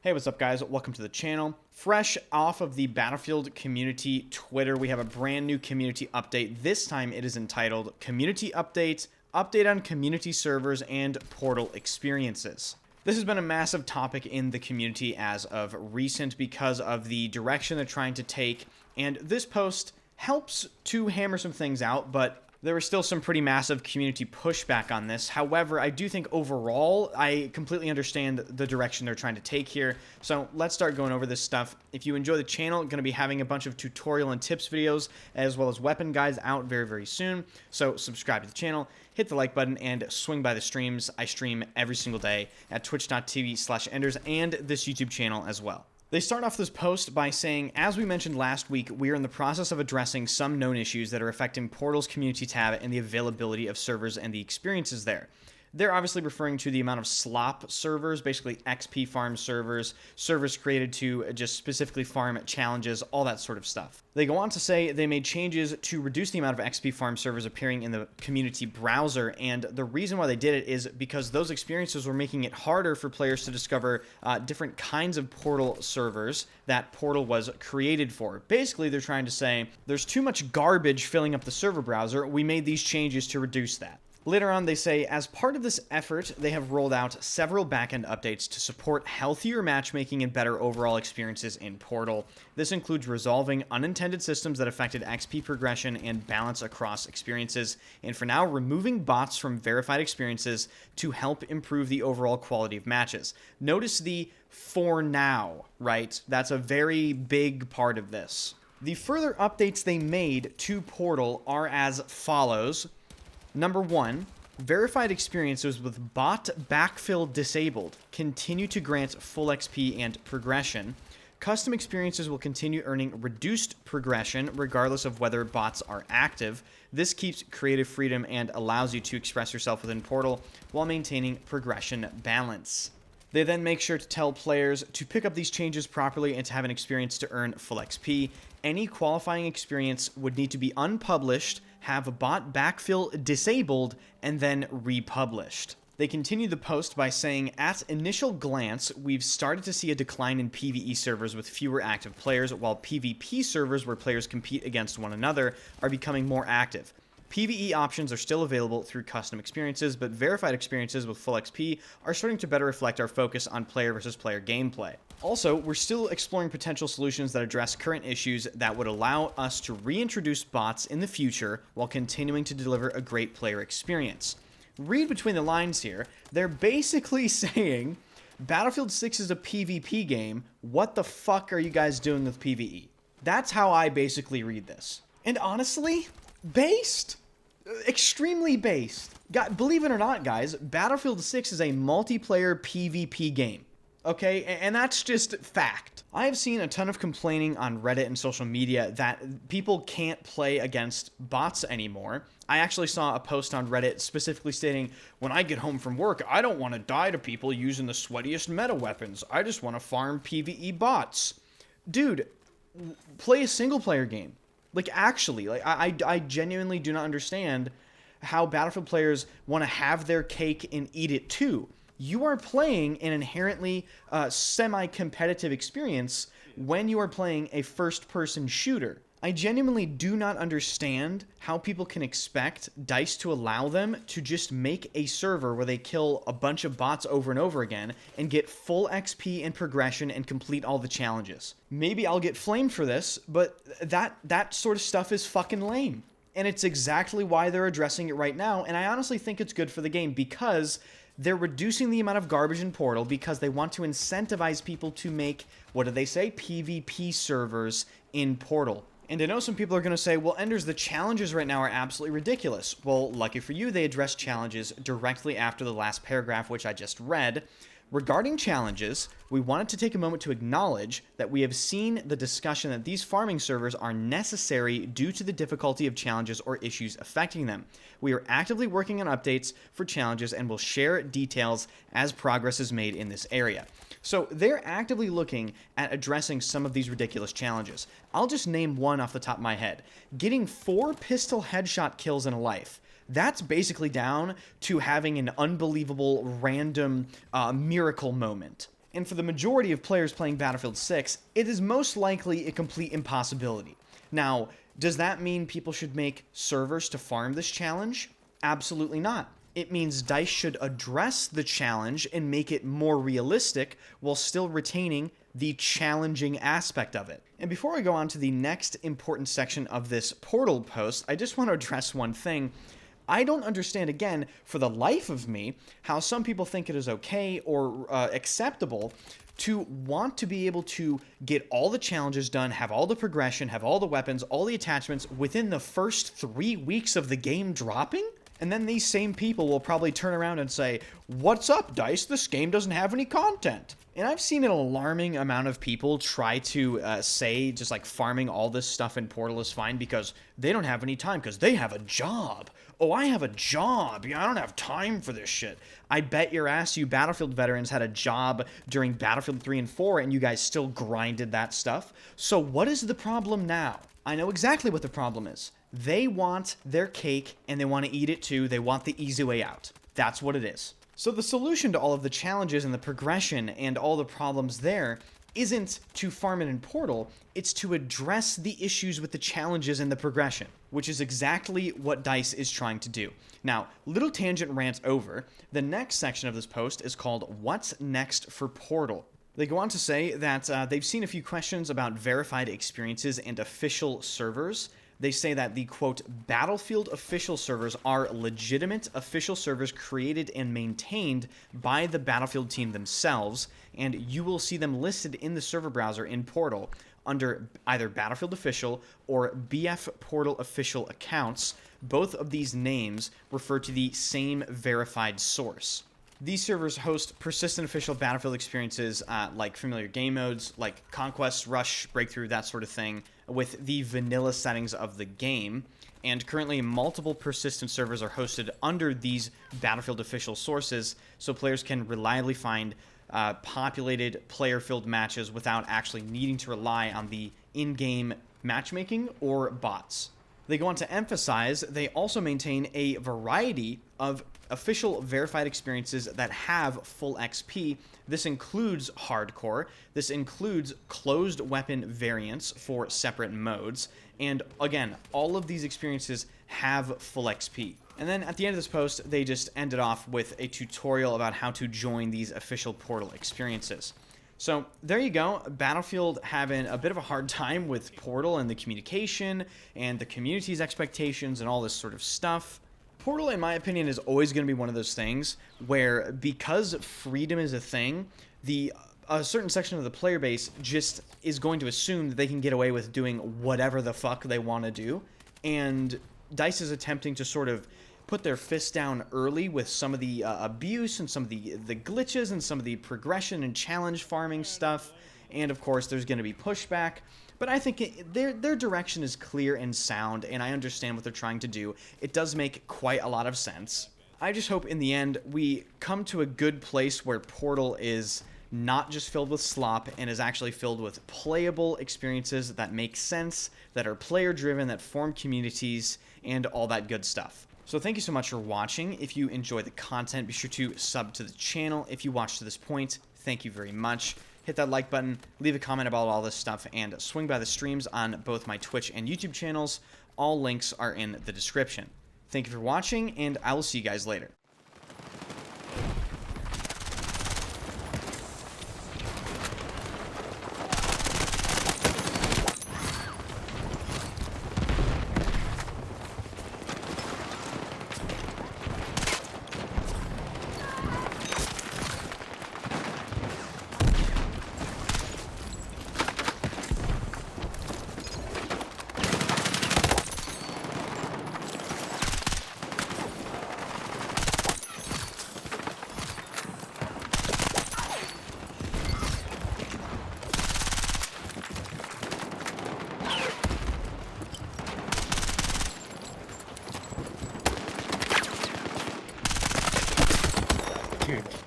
Hey, what's up guys? Welcome to the channel. Fresh off of the Battlefield community Twitter, we have a brand new community update. This time it is entitled Community Update, Update on Community Servers and Portal Experiences. This has been a massive topic in the community as of recent because of the direction they're trying to take, and this post helps to hammer some things out, but there was still some pretty massive community pushback on this. However, I do think overall, I completely understand the direction they're trying to take here. So let's start going over this stuff. If you enjoy the channel, I'm going to be having a bunch of tutorial and tips videos, as well as weapon guides out very, very soon. So subscribe to the channel, hit the like button, and swing by the streams. I stream every single day at twitch.tv/enders and this YouTube channel as well. They start off this post by saying, as we mentioned last week, we are in the process of addressing some known issues that are affecting Portal's community tab and the availability of servers and the experiences there. They're obviously referring to the amount of slop servers, basically XP farm servers, servers created to just specifically farm challenges, all that sort of stuff. They go on to say they made changes to reduce the amount of XP farm servers appearing in the community browser, and the reason why they did it is because those experiences were making it harder for players to discover different kinds of Portal servers that Portal was created for. Basically, they're trying to say there's too much garbage filling up the server browser. We made these changes to reduce that. Later on, they say, as part of this effort, they have rolled out several backend updates to support healthier matchmaking and better overall experiences in Portal. This includes resolving unintended systems that affected XP progression and balance across experiences, and for now, removing bots from verified experiences to help improve the overall quality of matches. Notice the "for now," right? That's a very big part of this. The further updates they made to Portal are as follows. Number 1, verified experiences with bot backfill disabled continue to grant full XP and progression. Custom experiences will continue earning reduced progression regardless of whether bots are active. This keeps creative freedom and allows you to express yourself within Portal while maintaining progression balance. They then make sure to tell players to pick up these changes properly and to have an experience to earn full XP. Any qualifying experience would need to be unpublished, have a bot backfill disabled, and then republished. They continue the post by saying, at initial glance, we've started to see a decline in PvE servers with fewer active players, while PvP servers where players compete against one another are becoming more active. PvE options are still available through custom experiences, but verified experiences with full XP are starting to better reflect our focus on player versus player gameplay. Also, we're still exploring potential solutions that address current issues that would allow us to reintroduce bots in the future while continuing to deliver a great player experience. Read between the lines here. They're basically saying, Battlefield 6 is a PvP game. What the fuck are you guys doing with PvE? That's how I basically read this. And honestly, based. Extremely based. Believe it or not, guys, Battlefield 6 is a multiplayer PvP game. Okay, and that's just fact. I have seen a ton of complaining on Reddit and social media that people can't play against bots anymore. I actually saw a post on Reddit specifically stating, when I get home from work, I don't want to die to people using the sweatiest meta weapons. I just want to farm PvE bots. Dude, play a single player game. Like, actually, like I genuinely do not understand how Battlefield players want to have their cake and eat it too. You are playing an inherently semi-competitive experience when you are playing a first-person shooter. I genuinely do not understand how people can expect DICE to allow them to just make a server where they kill a bunch of bots over and over again and get full XP and progression and complete all the challenges. Maybe I'll get flamed for this, but that sort of stuff is fucking lame. And it's exactly why they're addressing it right now, and I honestly think it's good for the game because they're reducing the amount of garbage in Portal because they want to incentivize people to make, what do they say, PvP servers in Portal. And I know some people are going to say, well, Enders, the challenges right now are absolutely ridiculous. Well, lucky for you, they address challenges directly after the last paragraph, which I just read. Regarding challenges, we wanted to take a moment to acknowledge that we have seen the discussion that these farming servers are necessary due to the difficulty of challenges or issues affecting them. We are actively working on updates for challenges and will share details as progress is made in this area. So they're actively looking at addressing some of these ridiculous challenges. I'll just name one off the top of my head. Getting 4 pistol headshot kills in a life. That's basically down to having an unbelievable random miracle moment. And for the majority of players playing Battlefield 6, it is most likely a complete impossibility. Now, does that mean people should make servers to farm this challenge? Absolutely not. It means DICE should address the challenge and make it more realistic while still retaining the challenging aspect of it. And before I go on to the next important section of this Portal post, I just want to address one thing. I don't understand, again, for the life of me, how some people think it is okay or acceptable to want to be able to get all the challenges done, have all the progression, have all the weapons, all the attachments within the first 3 weeks of the game dropping? And then these same people will probably turn around and say, "What's up, DICE? This game doesn't have any content." And I've seen an alarming amount of people try to say just like farming all this stuff in Portal is fine because they don't have any time because they have a job. Oh, I have a job. Yeah, I don't have time for this shit. I bet your ass you Battlefield veterans had a job during Battlefield 3 and 4 and you guys still grinded that stuff. So what is the problem now? I know exactly what the problem is. They want their cake and they want to eat it too. They want the easy way out. That's what it is. So the solution to all of the challenges and the progression and all the problems there isn't to farm it in Portal, it's to address the issues with the challenges and the progression, which is exactly what DICE is trying to do. Now, little tangent rant over, the next section of this post is called What's Next for Portal? They go on to say that they've seen a few questions about verified experiences and official servers. They say that the, quote, Battlefield official servers are legitimate official servers created and maintained by the Battlefield team themselves, and you will see them listed in the server browser in Portal under either Battlefield Official or BF Portal Official accounts. Both of these names refer to the same verified source. These servers host persistent official Battlefield experiences like familiar game modes, like Conquest, Rush, Breakthrough, that sort of thing, with the vanilla settings of the game. And currently, multiple persistent servers are hosted under these Battlefield official sources, so players can reliably find populated, player-filled matches without actually needing to rely on the in-game matchmaking or bots. They go on to emphasize they also maintain a variety of official verified experiences that have full XP. This includes hardcore, this includes closed weapon variants for separate modes, and again, all of these experiences have full XP. And then at the end of this post, they just ended off with a tutorial about how to join these official Portal experiences. So there you go, Battlefield having a bit of a hard time with Portal and the communication and the community's expectations and all this sort of stuff. Portal, in my opinion, is always going to be one of those things where, because freedom is a thing, a certain section of the player base just is going to assume that they can get away with doing whatever the fuck they want to do, and DICE is attempting to sort of put their fist down early with some of the abuse and some of the glitches and some of the progression and challenge farming stuff, and of course there's going to be pushback. But I think their direction is clear and sound, and I understand what they're trying to do. It does make quite a lot of sense. I just hope in the end we come to a good place where Portal is not just filled with slop and is actually filled with playable experiences that make sense, that are player-driven, that form communities, and all that good stuff. So thank you so much for watching. If you enjoy the content, be sure to sub to the channel. If you watched to this point, thank you very much. Hit that like button, leave a comment about all this stuff, and swing by the streams on both my Twitch and YouTube channels. All links are in the description. Thank you for watching, and I will see you guys later. Dude.